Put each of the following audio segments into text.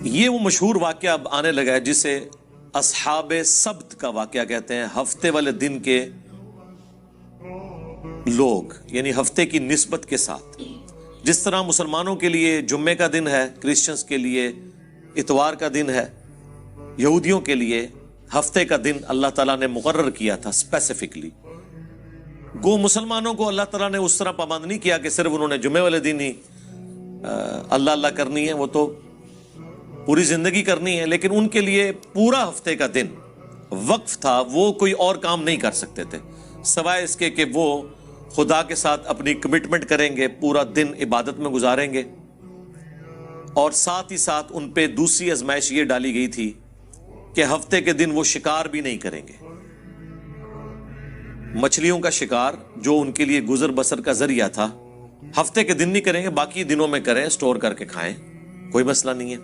یہ وہ مشہور واقعہ اب آنے لگا ہے جسے اصحاب سبت کا واقعہ کہتے ہیں، ہفتے والے دن کے لوگ، یعنی ہفتے کی نسبت کے ساتھ. جس طرح مسلمانوں کے لیے جمعے کا دن ہے، کرسچنز کے لیے اتوار کا دن ہے، یہودیوں کے لیے ہفتے کا دن اللہ تعالیٰ نے مقرر کیا تھا اسپیسیفکلی. گو مسلمانوں کو اللہ تعالیٰ نے اس طرح پابند نہیں کیا کہ صرف انہوں نے جمعے والے دن ہی اللہ اللہ کرنی ہے، وہ تو پوری زندگی کرنی ہے، لیکن ان کے لیے پورا ہفتے کا دن وقف تھا. وہ کوئی اور کام نہیں کر سکتے تھے سوائے اس کے کہ وہ خدا کے ساتھ اپنی کمٹمنٹ کریں گے، پورا دن عبادت میں گزاریں گے. اور ساتھ ہی ساتھ ان پہ دوسری آزمائش یہ ڈالی گئی تھی کہ ہفتے کے دن وہ شکار بھی نہیں کریں گے. مچھلیوں کا شکار جو ان کے لیے گزر بسر کا ذریعہ تھا، ہفتے کے دن نہیں کریں گے، باقی دنوں میں کریں، سٹور کر کے کھائیں، کوئی مسئلہ نہیں ہے.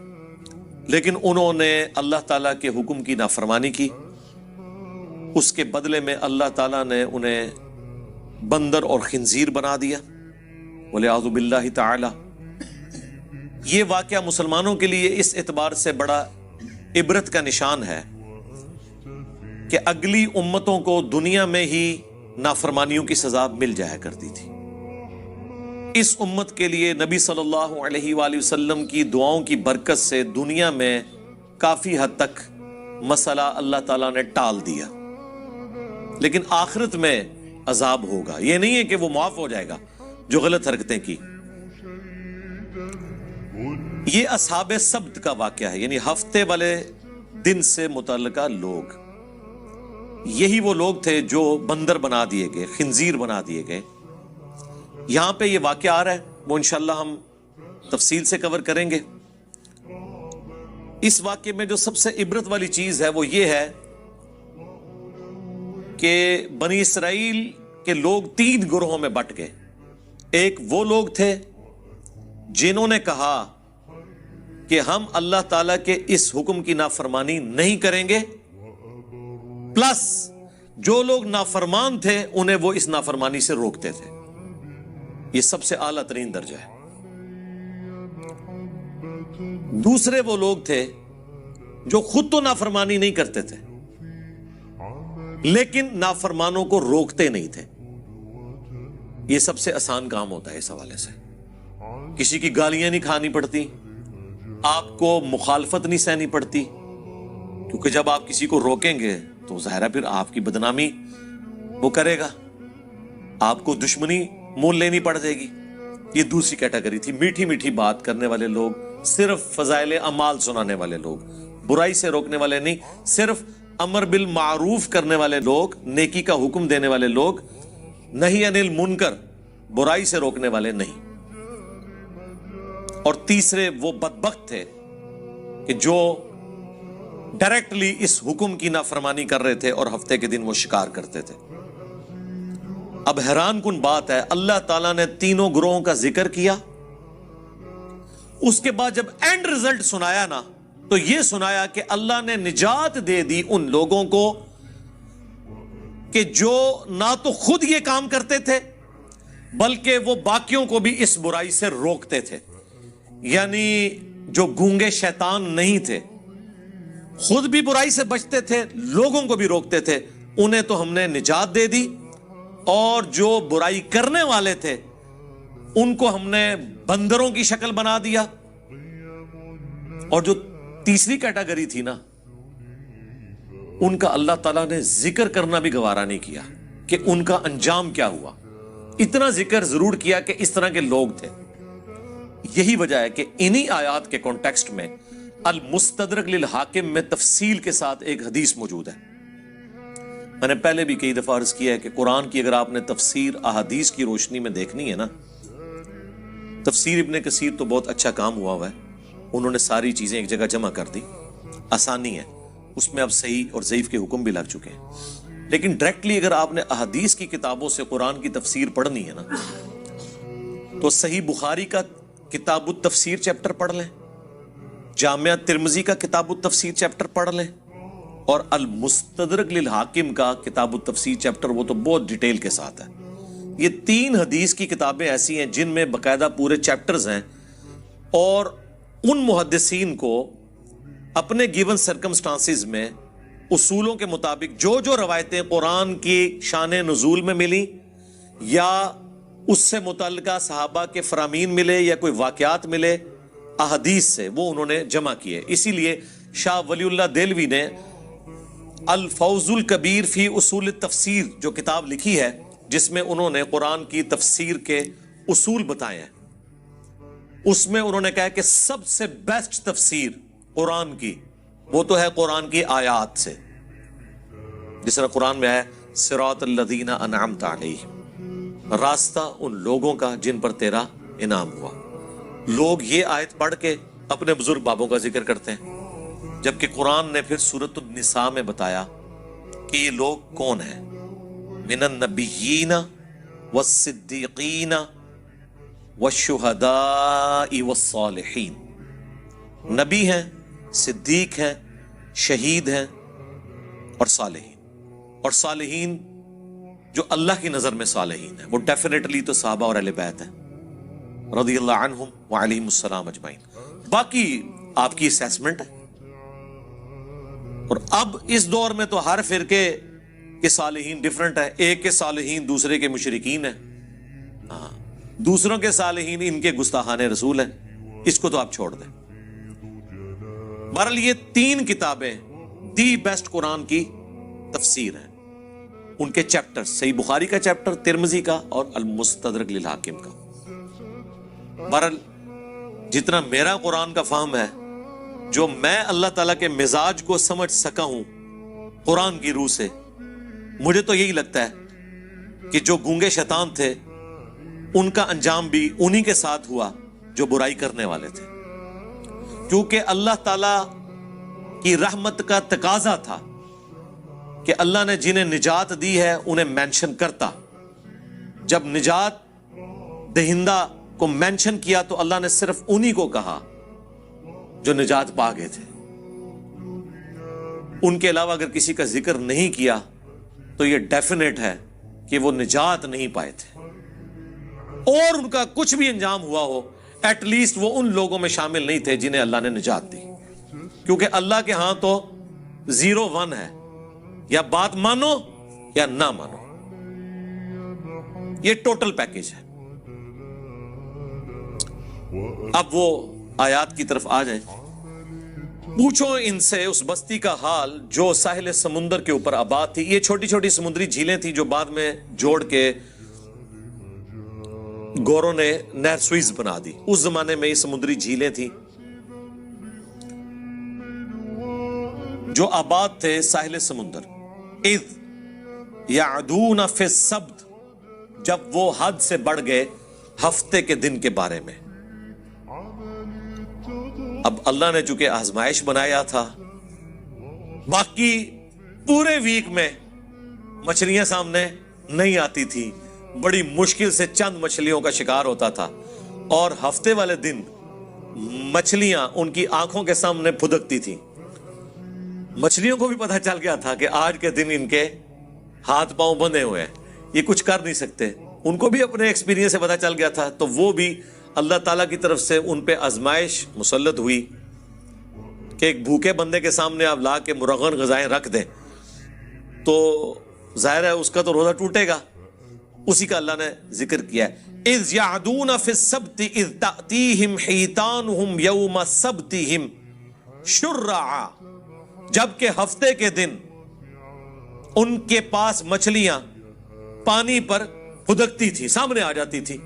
لیکن انہوں نے اللہ تعالیٰ کے حکم کی نافرمانی کی. اس کے بدلے میں اللہ تعالیٰ نے انہیں بندر اور خنزیر بنا دیا، وَلِعَوْذُ بِاللَّهِ تَعَالَى. یہ واقعہ مسلمانوں کے لیے اس اعتبار سے بڑا عبرت کا نشان ہے کہ اگلی امتوں کو دنیا میں ہی نافرمانیوں کی سزا مل جایا کرتی تھی. اس امت کے لیے نبی صلی اللہ علیہ وآلہ وسلم کی دعاؤں کی برکت سے دنیا میں کافی حد تک مسئلہ اللہ تعالیٰ نے ٹال دیا. لیکن آخرت میں عذاب ہوگا. یہ نہیں ہے کہ وہ معاف ہو جائے گا جو غلط حرکتیں کی. یہ اصحاب سبت کا واقعہ ہے، یعنی ہفتے والے دن سے متعلقہ لوگ. یہی وہ لوگ تھے جو بندر بنا دیے گئے، خنزیر بنا دیے گئے. یہاں پہ یہ واقعہ آ رہا ہے، وہ انشاءاللہ ہم تفصیل سے کور کریں گے. اس واقعے میں جو سب سے عبرت والی چیز ہے وہ یہ ہے کہ بنی اسرائیل کے لوگ 3 گروہوں میں بٹ گئے. ایک وہ لوگ تھے جنہوں نے کہا کہ ہم اللہ تعالیٰ کے اس حکم کی نافرمانی نہیں کریں گے، پلس جو لوگ نافرمان تھے انہیں وہ اس نافرمانی سے روکتے تھے. یہ سب سے اعلیٰ ترین درجہ ہے. دوسرے وہ لوگ تھے جو خود تو نافرمانی نہیں کرتے تھے لیکن نافرمانوں کو روکتے نہیں تھے. یہ سب سے آسان کام ہوتا ہے اس حوالے سے. کسی کی گالیاں نہیں کھانی پڑتی، آپ کو مخالفت نہیں سہنی پڑتی، کیونکہ جب آپ کسی کو روکیں گے تو ظاہر ہے پھر آپ کی بدنامی وہ کرے گا، آپ کو دشمنی مول لینی پڑ جائے گی. یہ دوسری کیٹیگری تھی، میٹھی میٹھی بات کرنے والے لوگ، صرف فضائل اعمال سنانے والے لوگ، برائی سے روکنے والے نہیں، صرف امر بالمعروف کرنے والے لوگ، نیکی کا حکم دینے والے لوگ، نہی عن المنکر، برائی سے روکنے والے نہیں. اور تیسرے وہ بدبخت تھے کہ جو ڈائریکٹلی اس حکم کی نافرمانی کر رہے تھے اور ہفتے کے دن وہ شکار کرتے تھے. اب حیران کن بات ہے، اللہ تعالیٰ نے تینوں گروہوں کا ذکر کیا، اس کے بعد جب اینڈ رزلٹ سنایا نا تو یہ سنایا کہ اللہ نے نجات دے دی ان لوگوں کو کہ جو نہ تو خود یہ کام کرتے تھے بلکہ وہ باقیوں کو بھی اس برائی سے روکتے تھے. یعنی جو گونگے شیطان نہیں تھے، خود بھی برائی سے بچتے تھے، لوگوں کو بھی روکتے تھے، انہیں تو ہم نے نجات دے دی. اور جو برائی کرنے والے تھے ان کو ہم نے بندروں کی شکل بنا دیا. اور جو تیسری کیٹیگری تھی نا، ان کا اللہ تعالیٰ نے ذکر کرنا بھی گوارا نہیں کیا کہ ان کا انجام کیا ہوا. اتنا ذکر ضرور کیا کہ اس طرح کے لوگ تھے. یہی وجہ ہے کہ انہی آیات کے کانٹیکسٹ میں المستدرک للحاکم میں تفصیل کے ساتھ ایک حدیث موجود ہے. میں نے پہلے بھی کئی دفعہ عرض کیا ہے کہ قرآن کی اگر آپ نے تفسیر احادیث کی روشنی میں دیکھنی ہے نا، تفسیر ابن کثیر تو بہت اچھا کام ہوا ہے، انہوں نے ساری چیزیں ایک جگہ جمع کر دی، آسانی ہے اس میں. اب صحیح اور ضعیف کے حکم بھی لگ چکے ہیں. لیکن ڈائریکٹلی اگر آپ نے احادیث کی کتابوں سے قرآن کی تفسیر پڑھنی ہے نا تو صحیح بخاری کا کتاب التفسیر چیپٹر پڑھ لیں، جامعہ ترمذی کا کتاب التفسیر چیپٹر پڑھ لیں، اور المستدرک للحاکم کا کتاب التفسیر چیپٹر، وہ تو بہت ڈیٹیل کے ساتھ ہے. یہ 3 حدیث کی کتابیں ایسی ہیں جن میں باقاعدہ پورے چیپٹرز ہیں، اور ان محدثین کو اپنے گیون سرکمسٹانسز میں اصولوں کے مطابق جو جو روایتیں قرآن کی شان نزول میں ملی یا اس سے متعلقہ صحابہ کے فرامین ملے یا کوئی واقعات ملے احادیث سے، وہ انہوں نے جمع کیے. اسی لیے شاہ ولی اللہ دہلوی نے الفوز الکبیر فی اصول التفسیر جو کتاب لکھی ہے، جس میں انہوں نے قرآن کی تفسیر کے اصول بتائے ہیں، اس میں انہوں نے کہا کہ سب سے بیسٹ تفسیر قرآن کی وہ تو ہے قرآن کی آیات سے، جس طرح قرآن میں ہے صراط الذین انعمت علیہم، راستہ ان لوگوں کا جن پر تیرا انعام ہوا. لوگ یہ آیت پڑھ کے اپنے بزرگ بابوں کا ذکر کرتے ہیں، جبکہ قرآن نے پھر سورۃ النساء میں بتایا کہ یہ لوگ کون ہیں. من النبیین والصدیقین والشہداء والصالحین، نبی ہیں، صدیق ہیں، شہید ہیں اور صالحین. اور صالحین جو اللہ کی نظر میں صالحین ہیں وہ ڈیفینیٹلی تو صحابہ اور اہل بیت ہیں رضی اللہ عنہم وعلیہم السلام اجمعین. باقی آپ کی اسیسمنٹ ہے. اور اب اس دور میں تو ہر فرقے کے صالحین ڈیفرنٹ ہے. ایک کے صالحین دوسرے کے مشرکین ہیں، ہاں دوسروں کے صالحین ان کے گستاخان رسول ہیں. اس کو تو آپ چھوڑ دیں. بہرحال یہ 3 کتابیں دی بیسٹ قرآن کی تفسیر ہیں. ان کے چیپٹر، صحیح بخاری کا چیپٹر، ترمذی کا اور المستدرک للحاکم کا. بہرحال جتنا میرا قرآن کا فہم ہے، جو میں اللہ تعالیٰ کے مزاج کو سمجھ سکا ہوں قرآن کی روح سے، مجھے تو یہی لگتا ہے کہ جو گونگے شیطان تھے ان کا انجام بھی انہی کے ساتھ ہوا جو برائی کرنے والے تھے. کیونکہ اللہ تعالیٰ کی رحمت کا تقاضا تھا کہ اللہ نے جنہیں نجات دی ہے انہیں مینشن کرتا. جب نجات دہندہ کو مینشن کیا تو اللہ نے صرف انہی کو کہا جو نجات پا گئے تھے. ان کے علاوہ اگر کسی کا ذکر نہیں کیا تو یہ ڈیفینیٹ ہے کہ وہ نجات نہیں پائے تھے. اور ان کا کچھ بھی انجام ہوا ہو، ایٹ لیسٹ وہ ان لوگوں میں شامل نہیں تھے جنہیں اللہ نے نجات دی. کیونکہ اللہ کے ہاں تو 0-1 ہے، یا بات مانو یا نہ مانو. یہ ٹوٹل پیکج ہے. اب وہ آیات کی طرف آ جائیں. پوچھو ان سے اس بستی کا حال جو ساحل سمندر کے اوپر آباد تھی. یہ چھوٹی چھوٹی سمندری جھیلیں تھیں جو بعد میں جوڑ کے گوروں نے نہر سوئز بنا دی. اس زمانے میں یہ سمندری جھیلیں تھیں جو آباد تھے ساحل سمندر. اذ یعدون فی السبت، جب وہ حد سے بڑھ گئے ہفتے کے دن کے بارے میں. اب اللہ نے چونکہ آزمائش بنایا تھا، باقی پورے ویک میں مچھلیاں سامنے نہیں آتی تھی، بڑی مشکل سے چند مچھلیوں کا شکار ہوتا تھا. اور ہفتے والے دن مچھلیاں ان کی آنکھوں کے سامنے پھدکتی تھیں. مچھلیوں کو بھی پتہ چل گیا تھا کہ آج کے دن ان کے ہاتھ پاؤں بندھے ہوئے ہیں، یہ کچھ کر نہیں سکتے. ان کو بھی اپنے ایکسپیرینس سے پتہ چل گیا تھا. تو وہ بھی اللہ تعالیٰ کی طرف سے ان پہ آزمائش مسلط ہوئی کہ ایک بھوکے بندے کے سامنے آپ لا کے مرغن غذائیں رکھ دیں تو ظاہر ہے اس کا تو روزہ ٹوٹے گا. اسی کا اللہ نے ذکر کیا ہے. اذ یعدون فی السبت اذ تأتیہم حیتانہم یوم سبتہم شرعا، جبکہ ہفتے کے دن ان کے پاس مچھلیاں پانی پر پھدکتی تھی، سامنے آ جاتی تھی.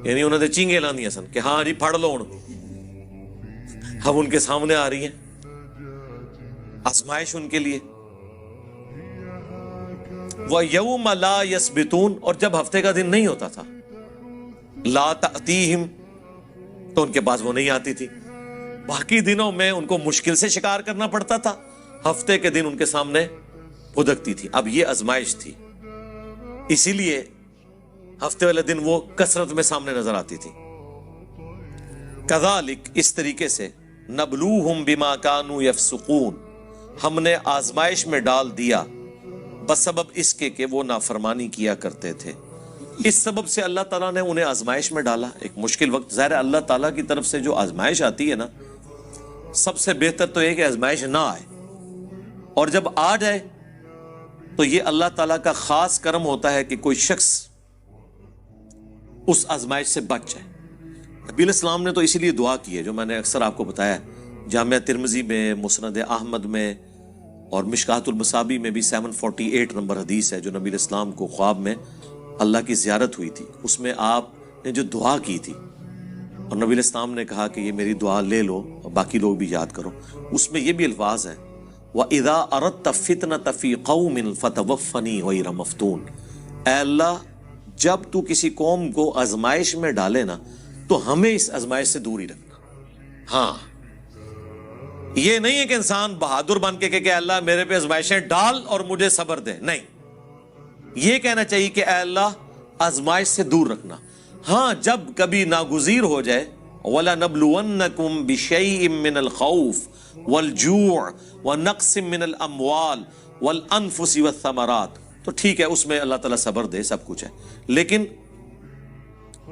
یعنی انہوں نے چینگے لاندیاں سن کہ ہاں جی پھڑ لو. اب ان کے سامنے آ رہی ہیں، آزمائش ان کے لیے. وَيَوْمَ لَا يَسْبِتُونَ، اور جب ہفتے کا دن نہیں ہوتا تھا، لا تأتیہم، تو ان کے پاس وہ نہیں آتی تھی. باقی دنوں میں ان کو مشکل سے شکار کرنا پڑتا تھا، ہفتے کے دن ان کے سامنے پھدکتی تھی. اب یہ آزمائش تھی، اسی لیے ہفتے والے دن وہ کثرت میں سامنے نظر آتی تھی. کذالک، اس طریقے سے، نبلوہم بما کانوا یفسقون، ہم نے آزمائش میں ڈال دیا بسبب اس کے کہ وہ نافرمانی کیا کرتے تھے. اس سبب سے اللہ تعالیٰ نے انہیں آزمائش میں ڈالا. ایک مشکل وقت، ظاہر ہے اللہ تعالیٰ کی طرف سے جو آزمائش آتی ہے نا، سب سے بہتر تو یہ کہ آزمائش نہ آئے، اور جب آ جائے تو یہ اللہ تعالیٰ کا خاص کرم ہوتا ہے کہ کوئی شخص اس آزمائش سے بچ جائے۔ نبی علیہ السلام نے تو اسی لیے دعا کی ہے، جو میں نے اکثر آپ کو بتایا ہے، جامعہ ترمذی میں، مسند احمد میں اور مشکاۃ المصابیح میں بھی 748 نمبر حدیث ہے، جو نبی علیہ السلام کو خواب میں اللہ کی زیارت ہوئی تھی، اس میں آپ نے جو دعا کی تھی اور نبی علیہ السلام نے کہا کہ یہ میری دعا لے لو اور باقی لوگ بھی یاد کرو، اس میں یہ بھی الفاظ ہیں وَإِذَا أَرَدْتَ فِتْنَةَ فِي قَوْمٍ فَتَوَفَّنِي غَيْرَ مَفْتُونٍ، اے اللہ جب تو کسی قوم کو آزمائش میں ڈالے نا تو ہمیں اس آزمائش سے دور ہی رکھنا۔ ہاں، یہ نہیں ہے کہ انسان بہادر بن کے کہ اللہ میرے پہ آزمائشیں ڈال اور مجھے صبر دے، نہیں، یہ کہنا چاہیے کہ اے اللہ آزمائش سے دور رکھنا۔ ہاں، جب کبھی ناگزیر ہو جائے وَلَنَبْلُوَنَّكُمْ بِشَيْءٍ مِّنَ الْخَوْفِ وَالْجُوعِ وَنَقْصٍ مِّنَ الْأَمْوَالِ وَالْأَنفُسِ وَالثَّمَرَاتِ، تو ٹھیک ہے، اس میں اللہ تعالیٰ صبر دے، سب کچھ ہے، لیکن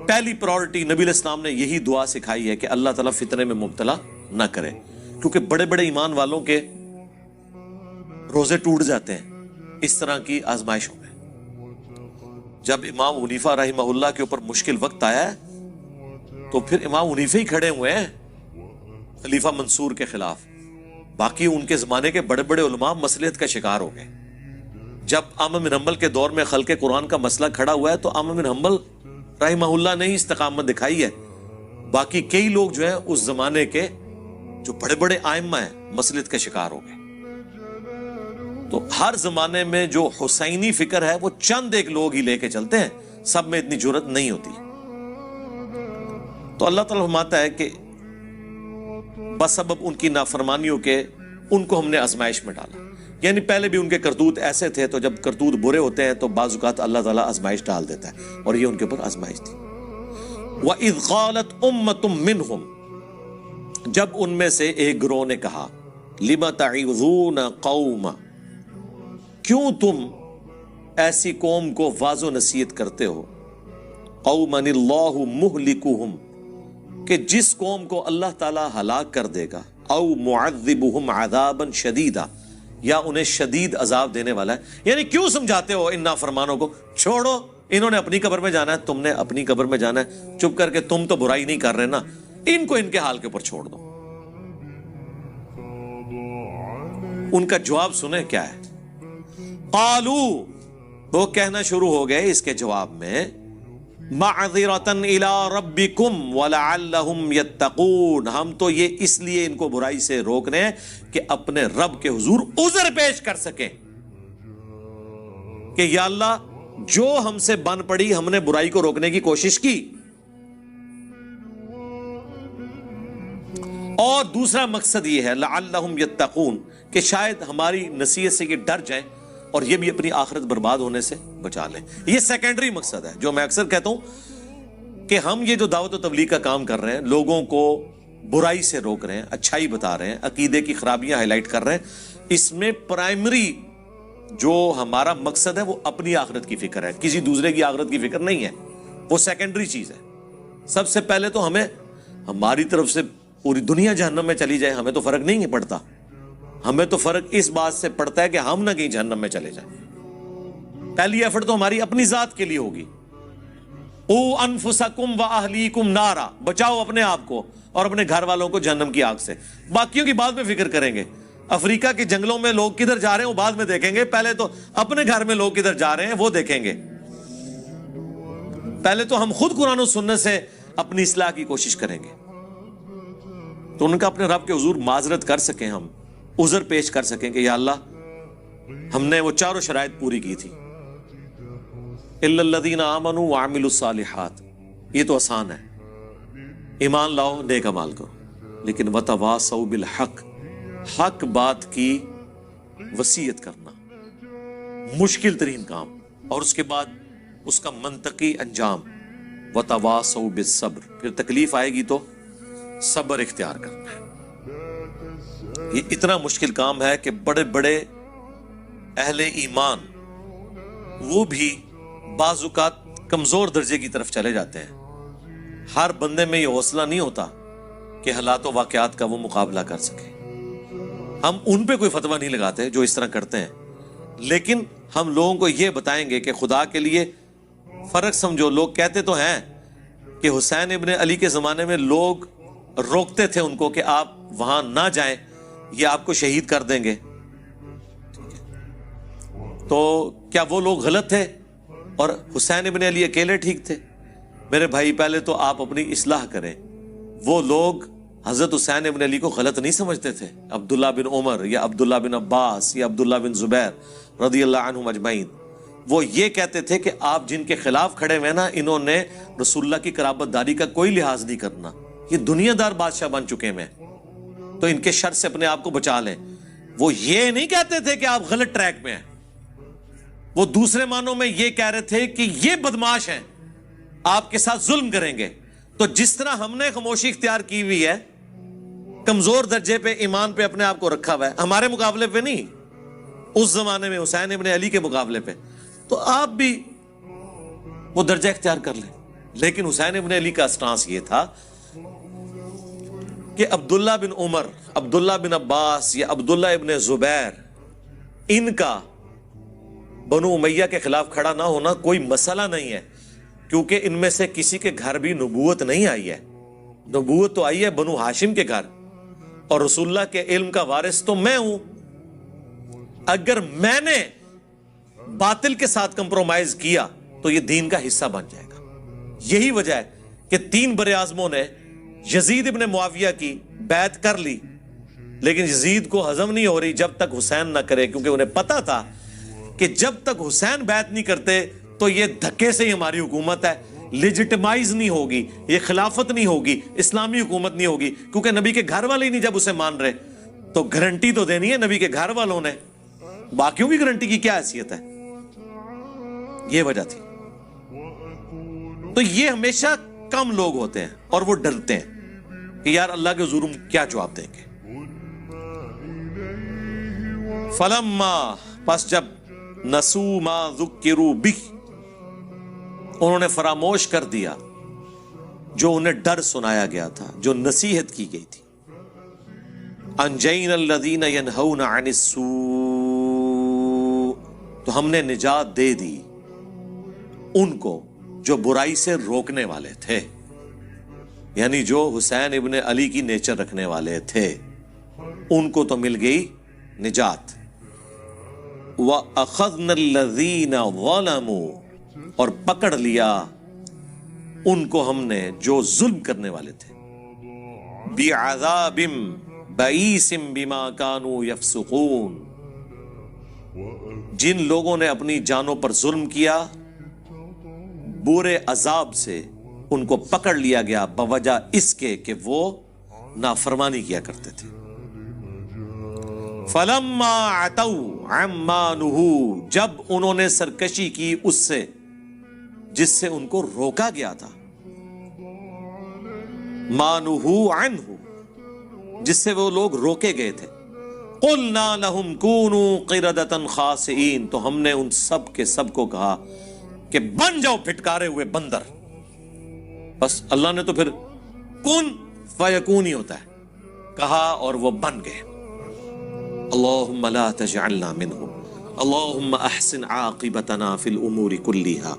پہلی پرائورٹی نبی علیہ السلام نے یہی دعا سکھائی ہے کہ اللہ تعالیٰ فتنے میں مبتلا نہ کرے، کیونکہ بڑے بڑے ایمان والوں کے روزے ٹوٹ جاتے ہیں اس طرح کی آزمائشوں میں۔ جب امام حنیفہ رحمہ اللہ کے اوپر مشکل وقت آیا ہے تو پھر امام حنیفہ ہی کھڑے ہوئے ہیں خلیفہ منصور کے خلاف، باقی ان کے زمانے کے بڑے بڑے علماء مصلحت کا شکار ہو گئے۔ جب احمد بن حنبل کے دور میں خلق قرآن کا مسئلہ کھڑا ہوا ہے تو احمد بن حنبل رحمہ اللہ نے ہی استقامت دکھائی ہے، باقی کئی لوگ جو ہیں اس زمانے کے جو بڑے بڑے ائمہ ہیں مصلحت کا شکار ہو گئے۔ تو ہر زمانے میں جو حسینی فکر ہے وہ چند ایک لوگ ہی لے کے چلتے ہیں، سب میں اتنی جرت نہیں ہوتی۔ تو اللہ تعالیٰ فرماتا ہے کہ بسبب ان کی نافرمانیوں کے ان کو ہم نے آزمائش میں ڈالا، یعنی پہلے بھی ان کے کرتوت ایسے تھے، تو جب کرتوت برے ہوتے ہیں تو بعض اوقات اللہ تعالیٰ آزمائش ڈال دیتا ہے، اور یہ ان کے اوپر آزمائش تھی۔ وَإِذْ قَالَتْ أُمَّةٌ مِّنْهُمْ، جب ان میں سے ایک گروہ نے کہا لِمَ تَعِظُونَ قَوْمًا، کیوں تم ایسی قوم کو واعظ و نصیحت کرتے ہو، قَوْمًا اللَّهُ مُهْلِكُهُمْ، کہ جس قوم کو اللہ تعالیٰ ہلاک کر دے گا، او معذبہم عذابا شدیدا، یا انہیں شدید عذاب دینے والا ہے۔ یعنی کیوں سمجھاتے ہو ان نافرمانوں کو، چھوڑو، انہوں نے اپنی قبر میں جانا ہے، تم نے اپنی قبر میں جانا ہے، چپ کر کے تم تو برائی نہیں کر رہے نا، ان کو ان کے حال کے اوپر چھوڑ دو۔ ان کا جواب سنیں کیا ہے، قالو، وہ کہنا شروع ہو گئے اس کے جواب میں، معذرتن الی ربکم ولعلہم یتقون، ہم تو یہ اس لیے ان کو برائی سے روک رہے ہیں کہ اپنے رب کے حضور عذر پیش کر سکیں کہ یا اللہ جو ہم سے بن پڑی، ہم نے برائی کو روکنے کی کوشش کی، اور دوسرا مقصد یہ ہے لعلہم یتقون، کہ شاید ہماری نصیحت سے یہ ڈر جائیں اور یہ بھی اپنی آخرت برباد ہونے سے بچا لیں۔ یہ سیکنڈری مقصد ہے، جو میں اکثر کہتا ہوں کہ ہم یہ جو دعوت و تبلیغ کا کام کر رہے ہیں، لوگوں کو برائی سے روک رہے ہیں، اچھائی بتا رہے ہیں، عقیدے کی خرابیاں ہائی لائٹ کر رہے ہیں، اس میں پرائمری جو ہمارا مقصد ہے وہ اپنی آخرت کی فکر ہے، کسی دوسرے کی آخرت کی فکر نہیں ہے، وہ سیکنڈری چیز ہے۔ سب سے پہلے تو ہمیں ہماری طرف سے پوری دنیا جہنم میں چلی جائے ہمیں تو فرق نہیں پڑتا، ہمیں تو فرق اس بات سے پڑتا ہے کہ ہم نہ کہیں جہنم میں چلے جائیں۔ پہلی ایفرٹ تو ہماری اپنی ذات کے لیے ہوگی، او انفسکم واہلیکم نارا، بچاؤ اپنے آپ کو اور اپنے گھر والوں کو جہنم کی آگ سے، باقیوں کی بعد میں فکر کریں گے۔ افریقہ کے جنگلوں میں لوگ کدھر جا رہے ہیں وہ بعد میں دیکھیں گے، پہلے تو اپنے گھر میں لوگ کدھر جا رہے ہیں وہ دیکھیں گے۔ پہلے تو ہم خود قرآن و سنت سے اپنی اصلاح کی کوشش کریں گے، تو ان کا اپنے رب کے حضور معذرت کر سکیں، ہم عذر پیش کر سکیں کہ یا اللہ ہم نے وہ چاروں شرائط پوری کی تھی، الا الذین آمنوا وعملوا الصالحات، یہ تو آسان ہے، ایمان لاؤ نیک اعمال کرو، لیکن وتواصوا بالحق، حق بات کی وصیت کرنا مشکل ترین کام، اور اس کے بعد اس کا منطقی انجام، وتواصوا بالصبر، پھر تکلیف آئے گی تو صبر اختیار کرنا ہے۔ یہ اتنا مشکل کام ہے کہ بڑے بڑے اہل ایمان وہ بھی بعض اوقات کمزور درجے کی طرف چلے جاتے ہیں۔ ہر بندے میں یہ حوصلہ نہیں ہوتا کہ حالات و واقعات کا وہ مقابلہ کر سکے. ہم ان پہ کوئی فتویٰ نہیں لگاتے جو اس طرح کرتے ہیں، لیکن ہم لوگوں کو یہ بتائیں گے کہ خدا کے لیے فرق سمجھو. لوگ کہتے تو ہیں کہ حسین ابن علی کے زمانے میں لوگ روکتے تھے ان کو کہ آپ وہاں نہ جائیں، یہ آپ کو شہید کر دیں گے. تو کیا وہ لوگ غلط تھے اور حسین ابن علی اکیلے ٹھیک تھے؟ میرے بھائی پہلے تو آپ اپنی اصلاح کریں. وہ لوگ حضرت حسین ابن علی کو غلط نہیں سمجھتے تھے. عبداللہ بن عمر یا عبداللہ بن عباس یا عبداللہ بن زبیر رضی اللہ عنہم اجمعین، وہ یہ کہتے تھے کہ آپ جن کے خلاف کھڑے ہوئے نا، انہوں نے رسول اللہ کی قرابت داری کا کوئی لحاظ نہیں کرنا، یہ دنیا دار بادشاہ بن چکے ہیں، تو ان کے شر سے اپنے آپ کو بچا لیں. وہ یہ نہیں کہتے تھے کہ آپ غلط ٹریک پہ ہیں. وہ دوسرے معنوں میں یہ کہہ رہے تھے کہ یہ بدماش ہیں، آپ کے ساتھ ظلم کریں گے. تو جس طرح ہم نے خاموشی اختیار کی ہوئی ہے، کمزور درجے پہ ایمان پہ اپنے آپ کو رکھا ہوا ہے، ہمارے مقابلے پہ نہیں، اس زمانے میں حسین ابن علی کے مقابلے پہ، تو آپ بھی وہ درجہ اختیار کر لیں. لیکن حسین ابن علی کا سٹانس یہ تھا کہ عبداللہ بن عمر، عبداللہ بن عباس یا عبداللہ ابن زبیر، ان کا بنو امیہ کے خلاف کھڑا نہ ہونا کوئی مسئلہ نہیں ہے، کیونکہ ان میں سے کسی کے گھر بھی نبوت نہیں آئی ہے. نبوت تو آئی ہے بنو ہاشم کے گھر، اور رسول اللہ کے علم کا وارث تو میں ہوں. اگر میں نے باطل کے ساتھ کمپرومائز کیا تو یہ دین کا حصہ بن جائے گا. یہی وجہ ہے کہ 3 بر اعظموں نے یزید ابن معاویہ کی بیعت کر لی، لیکن یزید کو ہضم نہیں ہو رہی جب تک حسین نہ کرے، کیونکہ انہیں پتا تھا کہ جب تک حسین بیعت نہیں کرتے تو یہ دھکے سے ہی ہماری حکومت ہے، لیجٹمائز نہیں ہوگی، یہ خلافت نہیں ہوگی، اسلامی حکومت نہیں ہوگی، کیونکہ نبی کے گھر والے ہی نہیں جب اسے مان رہے. تو گارنٹی تو دینی ہے نبی کے گھر والوں نے، باقیوں کی گارنٹی کی کیا حیثیت ہے؟ یہ وجہ تھی. تو یہ ہمیشہ کم لوگ ہوتے ہیں اور وہ ڈرتے ہیں کہ یار اللہ کے حضور کیا جواب دیں گے. فلما، پس جب نسو ما ذکروا بہ، انہوں نے فراموش کر دیا جو انہیں ڈر سنایا گیا تھا، جو نصیحت کی گئی تھی. انجینا الذین ینہون عن السوء، تو ہم نے نجات دے دی ان کو جو برائی سے روکنے والے تھے، یعنی جو حسین ابن علی کی نیچر رکھنے والے تھے، ان کو تو مل گئی نجات. وَأَخَذْنَا الَّذِينَ ظَلَمُوا، اور پکڑ لیا ان کو ہم نے جو ظلم کرنے والے تھے، بِعَذَابٍ بَئِيسٍ بِمَا كَانُوا يَفْسُقُونَ، جن لوگوں نے اپنی جانوں پر ظلم کیا، برے عذاب سے ان کو پکڑ لیا گیا بوجہ اس کے کہ وہ نافرمانی کیا کرتے تھے. فَلَمَّا عَتَوْا عَمَّا نُهُوا، جب انہوں نے سرکشی کی اس سے جس سے ان کو روکا گیا تھا، مَا نُهُوا عَنْهُ، جس سے وہ لوگ روکے گئے تھے. قُلْنَا لَهُمْ كُونُوا قِرَدَةً خَاسِئِينَ، تو ہم نے ان سب کے سب کو کہا کہ بن جاؤ پھٹکارے ہوئے بندر. بس اللہ نے تو پھر کن فیکون ہی ہوتا ہے، کہا اور وہ بن گئے. اللہم لا تجعلنا منہم، اللہم احسن عاقبتنا فی الامور کلیہا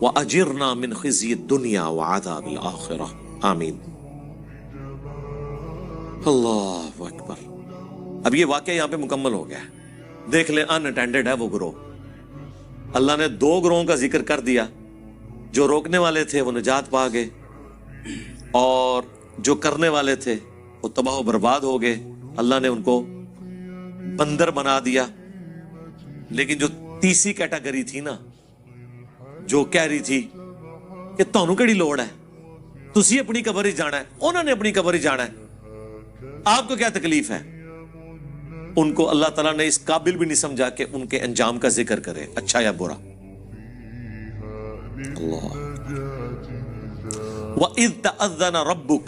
واجرنا من خزی الدنیا وعذاب الاخرہ، آمین. اللہ اکبر. اب یہ واقعہ یہاں پہ مکمل ہو گیا ہے. دیکھ لیں ان اٹینڈڈ ہے وہ گروہ. اللہ نے 2 گروہوں کا ذکر کر دیا. جو روکنے والے تھے وہ نجات پا گئے، اور جو کرنے والے تھے وہ تباہ و برباد ہو گئے. اللہ نے ان کو بندر بنا دیا. لیکن جو تیسری کیٹیگری تھی نا، جو کہہ رہی تھی کہ تانوں کیڑی لوڑ ہے، تسی اپنی قبر ہی جانا ہے، انہوں نے اپنی قبر ہی جانا ہے، آپ کو کیا تکلیف ہے، ان کو اللہ تعالیٰ نے اس قابل بھی نہیں سمجھا کہ ان کے انجام کا ذکر کرے، اچھا یا برا. اللہ. وَإِذْ تَأَذَّنَ رَبُّكَ،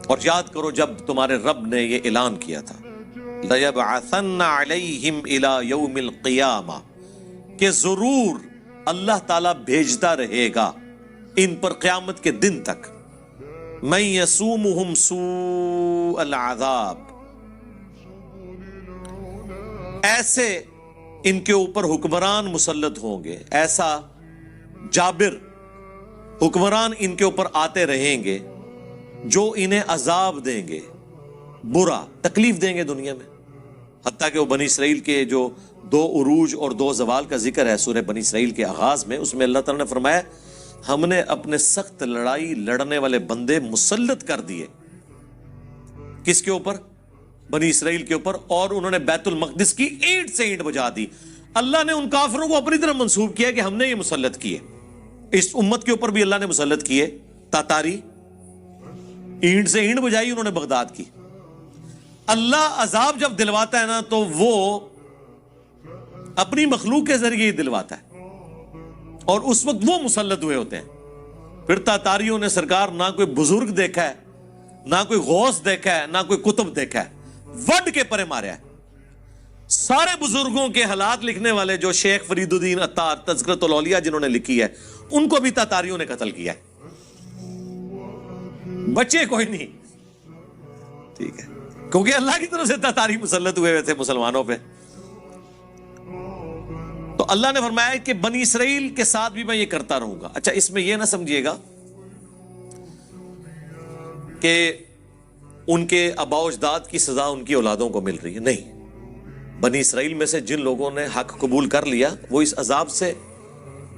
اور یاد کرو جب تمہارے رب نے یہ اعلان کیا تھا، لَيَبْعَثَنَّ عَلَيْهِمْ إِلَى يَوْمِ الْقِيَامَةِ، کہ ضرور اللہ تعالیٰ بھیجتا رہے گا ان پر قیامت کے دن تک، من یسومہم سوء العذاب، ایسے ان کے اوپر حکمران مسلط ہوں گے، ایسا جابر حکمران ان کے اوپر آتے رہیں گے جو انہیں عذاب دیں گے، برا تکلیف دیں گے دنیا میں. حتیٰ کہ وہ بنی اسرائیل کے جو 2 عروج اور 2 زوال کا ذکر ہے سورہ بنی اسرائیل کے آغاز میں، اس میں اللہ تعالیٰ نے فرمایا ہم نے اپنے سخت لڑائی لڑنے والے بندے مسلط کر دیے. کس کے اوپر؟ بنی اسرائیل کے اوپر. اور انہوں نے بیت المقدس کی اینٹ سے اینٹ بجا دی. اللہ نے ان کافروں کو اپنی طرف منسوب کیا کہ ہم نے یہ مسلط کیے. اس امت کے اوپر بھی اللہ نے مسلط کیے. تاتاری اینٹ سے اینٹ بجائی انہوں نے بغداد کی. اللہ عذاب جب دلواتا ہے نا تو وہ اپنی مخلوق کے ذریعے ہی دلواتا ہے، اور اس وقت وہ مسلط ہوئے ہوتے ہیں. پھر تاتاریوں نے سرکار نہ کوئی بزرگ دیکھا ہے، نہ کوئی غوث دیکھا ہے، نہ کوئی کتب دیکھا ہے، وڈ کے پرے ماریا ہے. سارے بزرگوں کے حالات لکھنے والے جو شیخ فرید الدین عطار تذکرۃ الاولیاء جنہوں نے لکھی ہے، ان کو بھی تاتاریوں نے قتل کیا ہے. بچے کوئی نہیں. ٹھیک ہے، کیونکہ اللہ کی طرف سے تاتاری مسلط ہوئے تھے مسلمانوں پہ. تو اللہ نے فرمایا کہ بنی اسرائیل کے ساتھ بھی میں یہ کرتا رہوں گا. اچھا، اس میں یہ نہ سمجھیے گا کہ ان کے آباء و اجداد کی سزا ان کی اولادوں کو مل رہی ہے. نہیں، بنی اسرائیل میں سے جن لوگوں نے حق قبول کر لیا وہ اس عذاب سے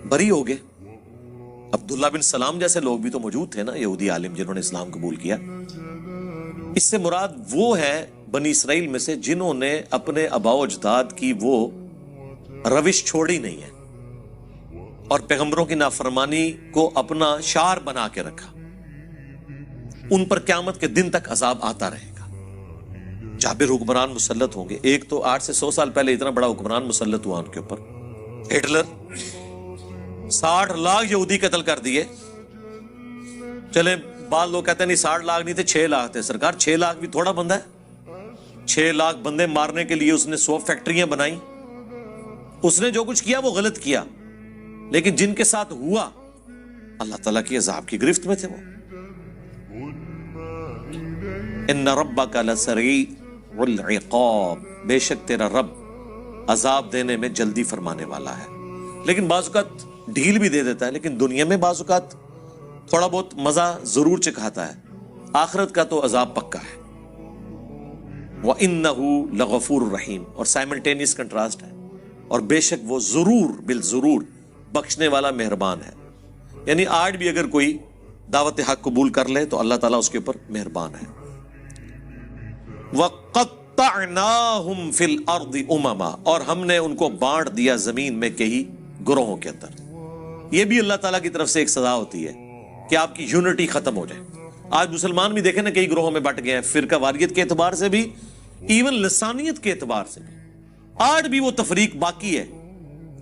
بری ہو گئے. عبداللہ بن سلام جیسے لوگ بھی تو موجود تھے نا، یہودی عالم جنہوں نے اسلام قبول کیا. اس سے مراد وہ ہے بنی اسرائیل میں سے جنہوں نے اپنے آباء و اجداد کی وہ روش چھوڑی نہیں ہے اور پیغمبروں کی نافرمانی کو اپنا شعار بنا کے رکھا. ان پر قیامت کے دن تک عذاب آتا رہے گا. جابر حکمران مسلط ہوں گے. ایک تو 8 سے 100 سال پہلے اتنا بڑا حکمران مسلط ہوا ان کے اوپر، ہٹلر. 60 لاکھ یہودی قتل کر دیے. چلے بعض لوگ کہتے ہیں نہیں 60 لاکھ نہیں تھے، 6 لاکھ تھے. سرکار 6 لاکھ بھی تھوڑا بندہ ہے. 6 لاکھ بندے مارنے کے لیے اس نے 100 فیکٹریاں بنائی. اس نے جو کچھ کیا وہ غلط کیا، لیکن جن کے ساتھ ہوا اللہ تعالیٰ کی عذاب کی گرفت میں تھے. وہ ان ربک لسریع العقاب، بے شک تیرا رب عذاب دینے میں جلدی فرمانے والا ہے. لیکن بعض اوقات ڈھیل بھی دے دیتا ہے، لیکن دنیا میں بعض اوقات تھوڑا بہت مزہ ضرور چکھاتا ہے. آخرت کا تو عذاب پکا ہے. وَإِنَّهُ لَغَفُورٌ رَحِيمٌ، اور سائملٹینیس کنٹراسٹ ہے. اور بے شک وہ ضرور بالضرور بخشنے والا مہربان ہے. یعنی آج بھی اگر کوئی دعوت حق قبول کر لے تو اللہ تعالیٰ اس کے اوپر مہربان ہے. وَقَطَّعْنَاهُمْ فِي الْأَرْضِ أُمَمًا، اور ہم نے ان کو بانٹ دیا زمین میں کئی گروہوں کے اندر. یہ بھی اللہ تعالیٰ کی طرف سے ایک سزا ہوتی ہے کہ آپ کی یونٹی ختم ہو جائے. آج مسلمان بھی دیکھیں نا کئی گروہوں میں بٹ گئے ہیں، فرقہ واریت کے اعتبار سے بھی، ایون لسانیت کے اعتبار سے بھی. آج بھی وہ تفریق باقی ہے،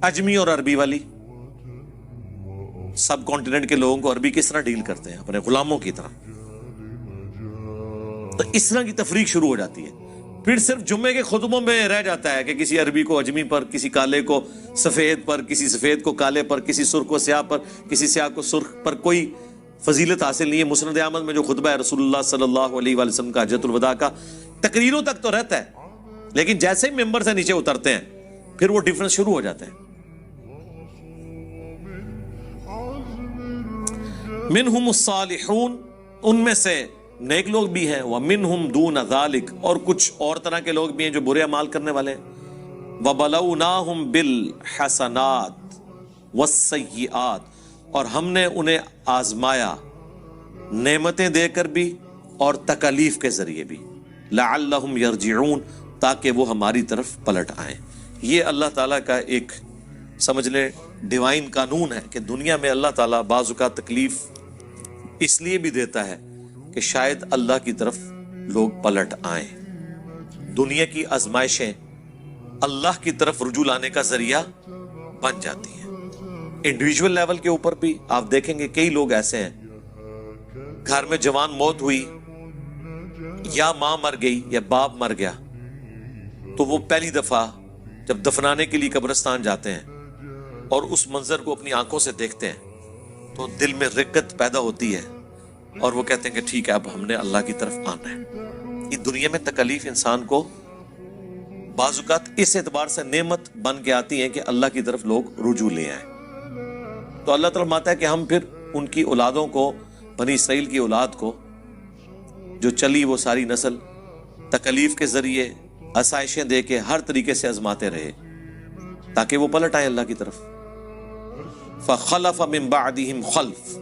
اجمی اور عربی والی. سب کانٹیننٹ کے لوگوں کو عربی کس طرح ڈیل کرتے ہیں؟ اپنے غلاموں کی طرح. تو اس طرح کی تفریق شروع ہو جاتی ہے. پھر صرف جمعے کے خطبوں میں رہ جاتا ہے کہ کسی عربی کو اجمی پر، کسی کالے کو سفید پر، کسی سفید کو کالے پر، کسی سرخ کو سیاہ پر، کسی سیاہ کو سرخ پر. کوئی فضیلت حاصل نہیں ہے. مسند احمد میں جو خطبہ ہے رسول اللہ صلی اللہ علیہ وآلہ وسلم کا حجۃ الوداع کا، تقریروں تک تو رہتا ہے، لیکن جیسے ہی ممبر سے نیچے اترتے ہیں پھر وہ ڈیفرنس شروع ہو جاتے ہیں. منہم الصالحون، ان میں سے نیک لوگ بھی ہیں. ومنہم دون ذالک، اور کچھ اور طرح کے لوگ بھی ہیں جو برے اعمال کرنے والے ہیں. وبلوناہم بالحسنات والسیئات، اور ہم نے انہیں آزمایا نعمتیں دے کر بھی اور تکالیف کے ذریعے بھی. لعلہم یرجعون، تاکہ وہ ہماری طرف پلٹ آئیں. یہ اللہ تعالیٰ کا ایک سمجھ لیں ڈیوائن قانون ہے کہ دنیا میں اللہ تعالیٰ بعض اوقات تکلیف اس لیے بھی دیتا ہے کہ شاید اللہ کی طرف لوگ پلٹ آئیں. دنیا کی آزمائشیں اللہ کی طرف رجوع لانے کا ذریعہ بن جاتی ہیں. انڈیویجول لیول کے اوپر بھی آپ دیکھیں گے کئی لوگ ایسے ہیں، گھر میں جوان موت ہوئی، یا ماں مر گئی یا باپ مر گیا، تو وہ پہلی دفعہ جب دفنانے کے لیے قبرستان جاتے ہیں اور اس منظر کو اپنی آنکھوں سے دیکھتے ہیں تو دل میں رقت پیدا ہوتی ہے اور وہ کہتے ہیں کہ ٹھیک ہے اب ہم نے اللہ کی طرف آنا ہے. اس دنیا میں تکلیف انسان کو بعض اوقات اس اعتبار سے نعمت بن کے آتی ہیں کہ اللہ کی طرف لوگ رجوع لے آئیں. تو اللہ تعالیٰ فرماتا ہے کہ ہم پھر ان کی اولادوں کو، بنی اسرائیل کی اولاد کو جو چلی وہ ساری نسل، تکلیف کے ذریعے آسائشیں دے کے ہر طریقے سے آزماتے رہے تاکہ وہ پلٹ آئیں اللہ کی طرف. فخلف من بعدہم خلف،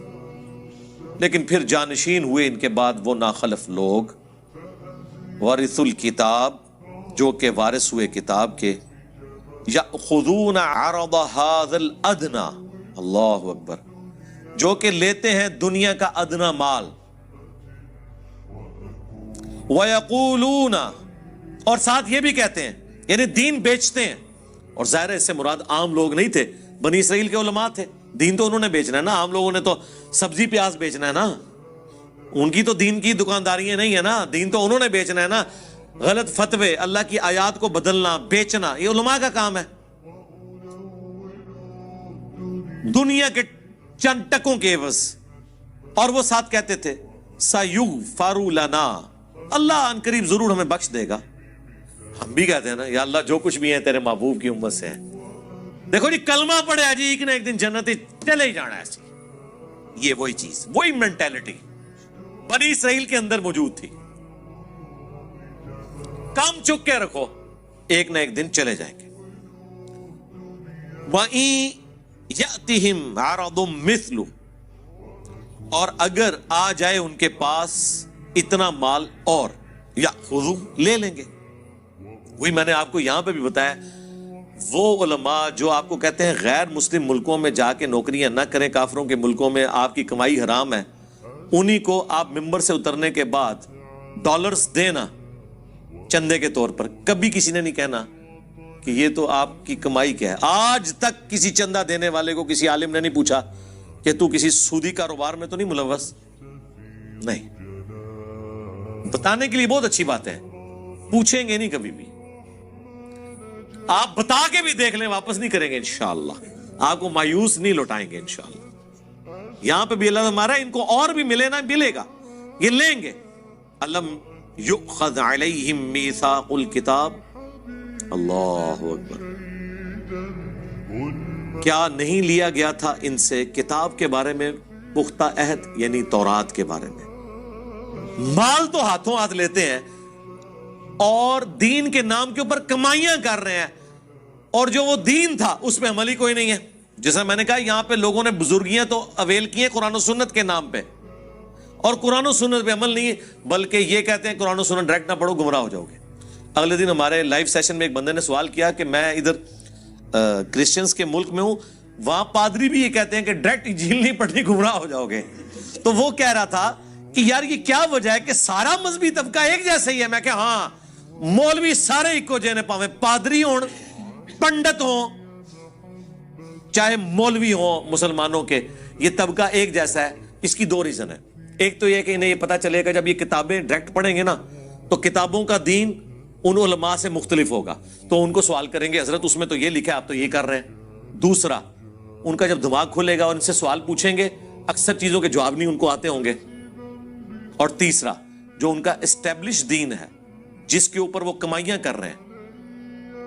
لیکن پھر جانشین ہوئے ان کے بعد وہ ناخلف لوگ، ورثوا الکتاب، جو کہ وارث ہوئے کتاب کے، یأخذون عرض ھذا الادنی، اللہ اکبر، جو کہ لیتے ہیں دنیا کا ادنا مال، وَيَقُولُونَ، اور ساتھ یہ بھی کہتے ہیں، یعنی دین بیچتے ہیں. اور ظاہر ہے اس سے مراد عام لوگ نہیں تھے، بنی اسرائیل کے علماء تھے. دین تو انہوں نے بیچنا ہے نا، عام لوگوں نے تو سبزی پیاز بیچنا ہے نا، ان کی تو دین کی دکانداریاں نہیں ہے نا، دین تو انہوں نے بیچنا ہے نا. غلط فتوے، اللہ کی آیات کو بدلنا، بیچنا، یہ علماء کا کام ہے. دنیا کے چند ٹکوں کے عوض. اور وہ ساتھ کہتے تھے سَيُغْفَرُ لَنَا، اللہ ان قریب ضرور ہمیں بخش دے گا. ہم بھی کہتے ہیں نا یا اللہ جو کچھ بھی ہیں تیرے محبوب کی امت سے ہیں. دیکھو جی کلمہ پڑھے جی ایک نہ ایک دن جنت چلے ہی جانا ہے. ایسی یہ وہی چیز، وہی مینٹیلٹی بنی اسرائیل کے اندر موجود تھی. کام چک کے رکھو، ایک نہ ایک دن چلے جائیں گے. وَإِن یأتہم عرض مثلہ، اور اگر آ جائے ان کے پاس اتنا مال اور، یأخذوا، لے لیں گے. وہی میں نے آپ کو یہاں پہ بھی بتایا، وہ علماء جو آپ کو کہتے ہیں غیر مسلم ملکوں میں جا کے نوکریاں نہ کریں، کافروں کے ملکوں میں آپ کی کمائی حرام ہے، انہی کو آپ ممبر سے اترنے کے بعد ڈالرز دینا چندے کے طور پر. کبھی کسی نے نہیں کہنا کہ یہ تو آپ کی کمائی کیا ہے. آج تک کسی چندہ دینے والے کو کسی عالم نے نہیں پوچھا کہ تو کسی سودی کاروبار میں تو نہیں ملوث. نہیں، بتانے کے لیے بہت اچھی بات ہے، پوچھیں گے نہیں کبھی بھی. آپ بتا کے بھی دیکھ لیں، واپس نہیں کریں گے انشاءاللہ، آپ کو مایوس نہیں لوٹائیں گے انشاءاللہ. یہاں پہ بھی اللہ ہمارا ان کو اور بھی ملے نا، ملے گا، یہ لیں گے. الم یؤخذ علیہم میثاق الکتاب، اللہ اکبر، کیا نہیں لیا گیا تھا ان سے کتاب کے بارے میں پختہ عہد، یعنی تورات کے بارے میں. مال تو ہاتھوں ہاتھ لیتے ہیں اور دین کے نام کے اوپر کمائیاں کر رہے ہیں، اور جو وہ دین تھا اس پہ عمل ہی کوئی نہیں ہے. جیسا میں نے کہا یہاں پہ لوگوں نے بزرگیاں تو اویل کی ہیں قرآن و سنت کے نام پہ، اور قرآن و سنت پہ عمل نہیں ہے، بلکہ یہ کہتے ہیں قرآن و سنت ڈائریکٹ نہ پڑھو گمراہ ہو جاؤ گے. اگلے دن ہمارے لائیو سیشن میں ایک بندے نے سوال کیا کہ میں ادھر کرسچنز کے ملک میں ہوں، وہاں پادری بھی یہ کہتے ہیں کہ ڈائریکٹ انجیل نہیں پڑھنی گمراہ ہو جاؤ گے. تو وہ کہہ رہا تھا کہ یار یہ کیا وجہ ہے کہ سارا مذہبی طبقہ ایک جیسا ہی ہے. میں کہ ہاں، مولوی سارے ایکو جینے پاویں، پادری ہون، پنڈت ہوں، چاہے مولوی ہوں مسلمانوں کے، یہ طبقہ ایک جیسا ہے. اس کی دو ریزن ہے. ایک تو یہ کہ انہیں یہ پتا چلے گا جب یہ کتابیں ڈائریکٹ پڑھیں گے نا تو کتابوں کا دین ان علماء سے مختلف ہوگا، تو ان کو سوال کریں گے حضرت اس میں تو یہ لکھا ہے آپ تو یہ کر رہے ہیں. دوسرا، ان کا جب دماغ کھلے گا اور ان سے سوال پوچھیں گے، اکثر چیزوں کے جواب نہیں ان کو آتے ہوں گے. اور تیسرا، جو ان کا اسٹیبلش دین ہے جس کے اوپر وہ کمائیاں کر رہے ہیں،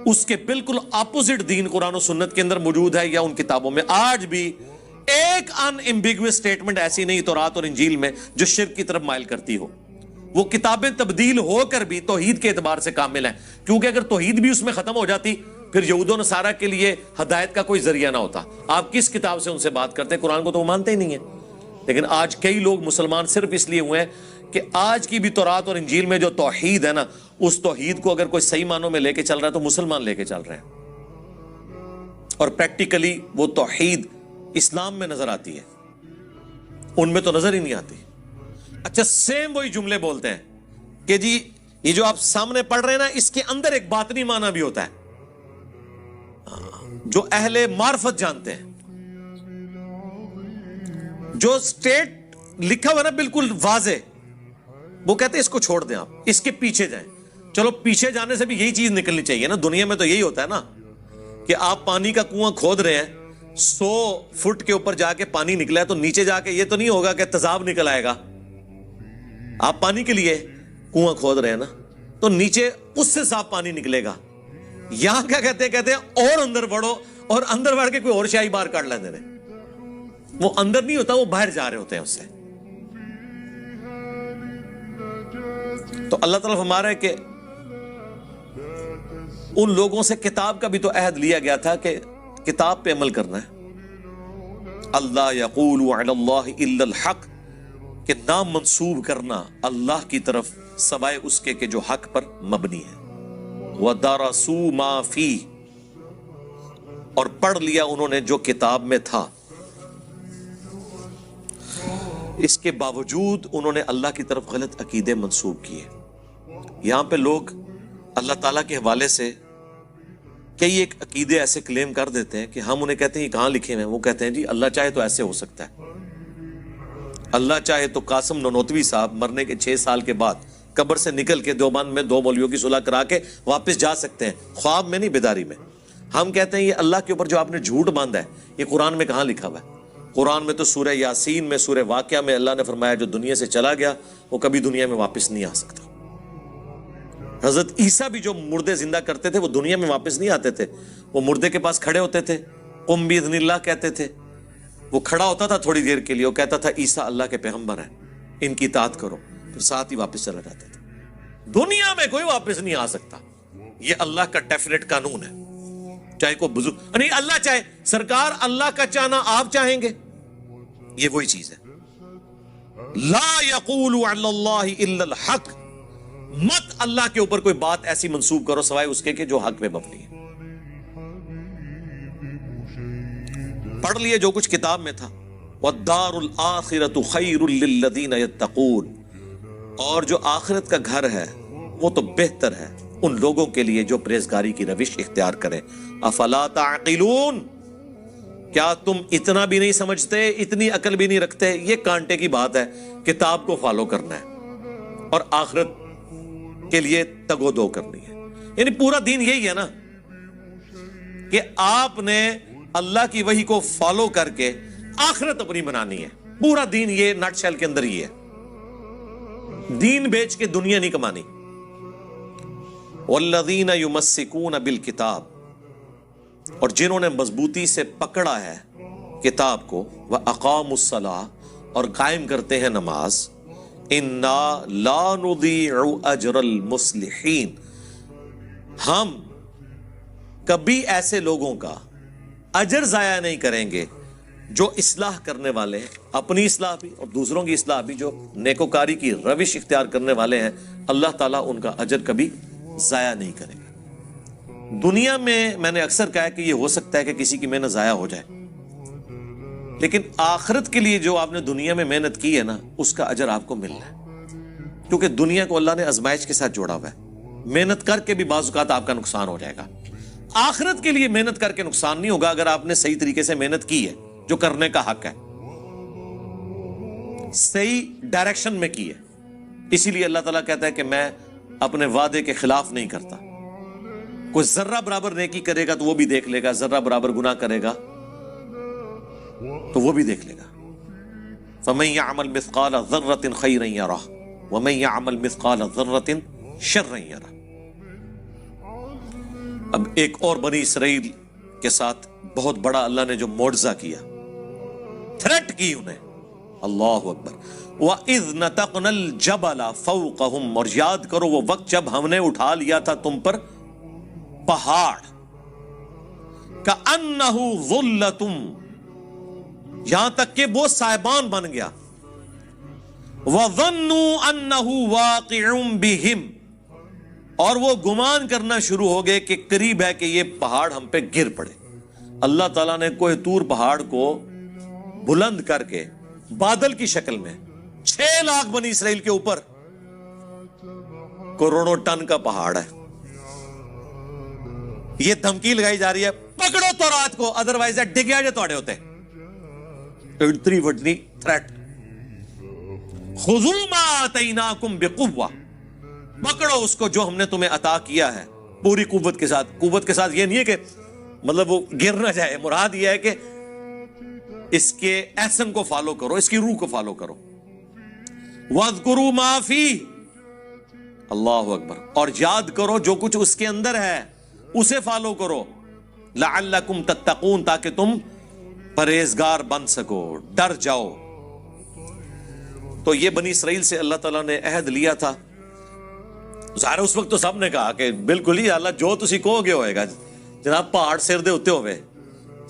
اس کے بالکل اپوزٹ دین قرآن و سنت کے اندر موجود ہے یا ان کتابوں میں. آج بھی ایک ان ایمبیگوس سٹیٹمنٹ ایسی نہیں تورات اور انجیل میں جو شرک کی طرف مائل کرتی ہو. وہ کتابیں تبدیل ہو کر بھی توحید کے اعتبار سے کامل ہیں، کیونکہ اگر توحید بھی اس میں ختم ہو جاتی پھر یہود و نصارہ کے لیے ہدایت کا کوئی ذریعہ نہ ہوتا. آپ کس کتاب سے ان سے بات کرتے ہیں؟ قرآن کو تو وہ مانتے ہی نہیں ہیں. لیکن آج کئی لوگ مسلمان صرف اس لیے ہوئے ہیں کہ آج کی بھی تورات اور انجیل میں جو توحید ہے نا، اس توحید کو اگر کوئی صحیح معنوں میں لے کے چل رہا ہے تو مسلمان لے کے چل رہے ہیں، اور پریکٹیکلی وہ توحید اسلام میں نظر آتی ہے، ان میں تو نظر ہی نہیں آتی. اچھا، سیم وہی جملے بولتے ہیں کہ جی یہ جو آپ سامنے پڑھ رہے ہیں نا، اس کے اندر ایک باطنی معنی بھی ہوتا ہے جو اہل معرفت جانتے ہیں. جو سٹیٹ لکھا ہوا نا بالکل واضح، وہ کہتے ہیں اس کو چھوڑ دیں، آپ اس کے پیچھے جائیں. چلو پیچھے جانے سے بھی یہی چیز نکلنی چاہیے نا، دنیا میں تو یہی ہوتا ہے نا کہ آپ پانی کا کنواں کھود رہے ہیں، 100 فٹ کے اوپر جا کے پانی نکلا ہے تو نیچے جا کے یہ تو نہیں ہوگا کہ تیزاب نکل آئے گا. آپ پانی کے لیے کنواں کھود رہے ہیں نا, تو نیچے اس سے صاف پانی نکلے گا. یہاں کیا کہتے ہیں اور اندر بڑھو, اور اندر بڑھ کے کوئی اور شاہی باہر کاٹ لیتے ہیں. وہ اندر نہیں ہوتا, وہ باہر جا رہے ہوتے ہیں اس سے. تو اللہ تعالیٰ فرما رہا ہے کہ ان لوگوں سے کتاب کا بھی تو عہد لیا گیا تھا کہ کتاب پہ عمل کرنا ہے. اللہ یقول علی اللہ الا الحق, کہ نام منسوب کرنا اللہ کی طرف سوائے اس کے کہ جو حق پر مبنی ہے. وَدَرَسُوا مَا فِيهِ, اور پڑھ لیا انہوں نے جو کتاب میں تھا. اس کے باوجود انہوں نے اللہ کی طرف غلط عقیدے منسوب کیے. یہاں پہ لوگ اللہ تعالیٰ کے حوالے سے کئی ایک عقیدے ایسے کلیم کر دیتے ہیں کہ ہم انہیں کہتے ہیں یہ کہاں لکھے ہوئے ہیں. وہ کہتے ہیں جی اللہ چاہے تو ایسے ہو سکتا ہے, اللہ چاہے تو قاسم نانوتوی صاحب مرنے کے 6 سال کے بعد قبر سے نکل کے دیوبند میں 2 مولویوں کی صلح کرا کے واپس جا سکتے ہیں, خواب میں نہیں, بیداری میں. ہم کہتے ہیں یہ اللہ کے اوپر جو آپ نے جھوٹ باندھا ہے, یہ قرآن میں کہاں لکھا ہوا ہے؟ قرآن میں تو سورہ یاسین میں, سورہ واقعہ میں اللہ نے فرمایا جو دنیا سے چلا گیا وہ کبھی دنیا میں واپس نہیں آ سکتا. حضرت عیسیٰ بھی جو مردے زندہ کرتے تھے وہ دنیا میں واپس نہیں آتے تھے. وہ مردے کے پاس کھڑے ہوتے تھے, قم باذن اللہ کہتے تھے. وہ کھڑا ہوتا تھا تھوڑی دیر کے لیے, وہ کہتا تھا عیسیٰ اللہ کے پیغمبر ہیں, ان کی اطاعت کرو, پھر ساتھ ہی واپس چلا جاتا تھا. دنیا میں کوئی واپس نہیں آ سکتا. یہ اللہ کا ڈیفینیٹ قانون ہے. چاہے کوئی بزرگ نہیں, اللہ چاہے, سرکار اللہ کا چاہنا آپ چاہیں گے, یہ وہی چیز ہے. لا یقول علی اللہ الا الحق, مت اللہ کے اوپر کوئی بات ایسی منسوب کرو سوائے اس کے کہ جو حق پہ مبنی ہے. پڑھ لیے جو کچھ کتاب میں تھا. والدار الآخرۃ خیر للذین یتقون, اور جو آخرت کا گھر ہے وہ تو بہتر ہے ان لوگوں کے لیے جو پرہیزگاری کی روش اختیار کریں. افلا تعقلون, کیا تم اتنا بھی نہیں سمجھتے, اتنی عقل بھی نہیں رکھتے؟ یہ کانٹے کی بات ہے, کتاب کو فالو کرنا ہے اور آخرت کے لیے تگو دو کرنی ہے. یعنی پورا دین یہی ہے نا کہ آپ نے اللہ کی وحی کو فالو کر کے آخرت اپنی بنانی ہے. پورا دین یہ نٹ شیل کے اندر ہی ہے. دین بیچ کے دنیا نہیں کمانی. والذین یمسکون بالکتاب, اور جنہوں نے مضبوطی سے پکڑا ہے کتاب کو, واقاموا الصلاۃ, اور قائم کرتے ہیں نماز. انا لا نضیع اجر المصلحین, ہم کبھی ایسے لوگوں کا اجر ضائع نہیں کریں گے جو اصلاح کرنے والے ہیں, اپنی اصلاح بھی اور دوسروں کی اصلاح بھی, جو نیکوکاری کی روش اختیار کرنے والے ہیں. اللہ تعالیٰ ان کا اجر کبھی ضائع نہیں کرے گا. دنیا میں نے اکثر کہا ہے کہ یہ ہو سکتا ہے کہ کسی کی محنت ضائع ہو جائے, لیکن آخرت کے لیے جو آپ نے دنیا میں محنت کی ہے نا, اس کا اجر آپ کو ملنا ہے. کیونکہ دنیا کو اللہ نے آزمائش کے ساتھ جوڑا ہوا ہے. محنت کر کے بھی بعض اوقات آپ کا نقصان ہو جائے گا. آخرت کے لیے محنت کر کے نقصان نہیں ہوگا اگر آپ نے صحیح طریقے سے محنت کی ہے, جو کرنے کا حق ہے, صحیح ڈائریکشن میں کی ہے. اسی لیے اللہ تعالیٰ کہتا ہے کہ میں اپنے وعدے کے خلاف نہیں کرتا. کوئی ذرہ برابر نیکی کرے گا تو وہ بھی دیکھ لے گا, ذرہ برابر گناہ کرے گا تو وہ بھی دیکھ لے گا. فَمَن يَعْمَلْ مِثْقَالَ ذَرَّةٍ خَيْرًا يَرَهُ وَمَن يَعْمَلْ مِثْقَالَ ذَرَّةٍ شَرًّا يَرَهُ. اب ایک اور بنی اسرائیل کے ساتھ بہت بڑا اللہ نے جو معجزہ کیا, تھریٹ کی انہیں. اللہ اکبر. وَإِذْ نَتَقْنَا الْجَبَلَ فَوْقَهُمْ, اور یاد کرو وہ وقت جب ہم نے اٹھا لیا تھا تم پر پہاڑ, كَأَنَّهُ ظُلَّةٌ, یہاں تک کہ وہ صاحبان بن گیا. وَظَنُّوا أَنَّهُ وَاقِعٌ بِهِمْ, اور وہ گمان کرنا شروع ہو گئے کہ قریب ہے کہ یہ پہاڑ ہم پہ گر پڑے. اللہ تعالیٰ نے کوہ طور پہاڑ کو بلند کر کے بادل کی شکل میں 6 لاکھ بنی اسرائیل کے اوپر کروڑوں ٹن کا پہاڑ ہے. یہ دھمکی لگائی جا رہی ہے پکڑو تورات کو, ادروائز ڈگیا جو توڑے ہوتے. اتنی وڈنی تھریٹ. خذوا ما آتیناکم بقوہ, پکڑو اس کو جو ہم نے تمہیں عطا کیا ہے پوری قوت کے ساتھ. قوت کے ساتھ یہ نہیں ہے کہ مطلب وہ گر نہ جائے, مراد یہ ہے کہ اس کے ایسن کو فالو کرو, اس کی روح کو فالو کرو. وَاذْكُرُوا مَا فِيهِ، اللہ اکبر، اور یاد کرو جو کچھ اس کے اندر ہے اسے فالو کرو، لعلکم تتقون، تاکہ تم پرہیزگار بن سکو، ڈر جاؤ۔ تو یہ بنی اسرائیل سے اللہ تعالیٰ نے عہد لیا تھا۔ ظاہر اس وقت تو سب نے کہا کہ بالکل ہی اللہ جو تسی کہو گے ہوئے گا۔ جناب پہاڑ سر دے ہوتے ہوئے،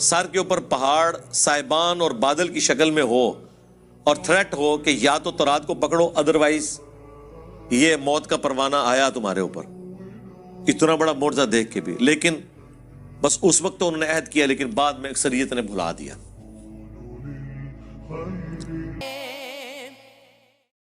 سر کے اوپر پہاڑ سائبان اور بادل کی شکل میں ہو، اور تھریٹ ہو کہ یا تو تورات کو پکڑو ادروائز یہ موت کا پروانہ آیا تمہارے اوپر، اتنا بڑا معجزہ دیکھ کے بھی، لیکن بس اس وقت تو انہوں نے عہد کیا، لیکن بعد میں اکثریت نے بھلا دیا۔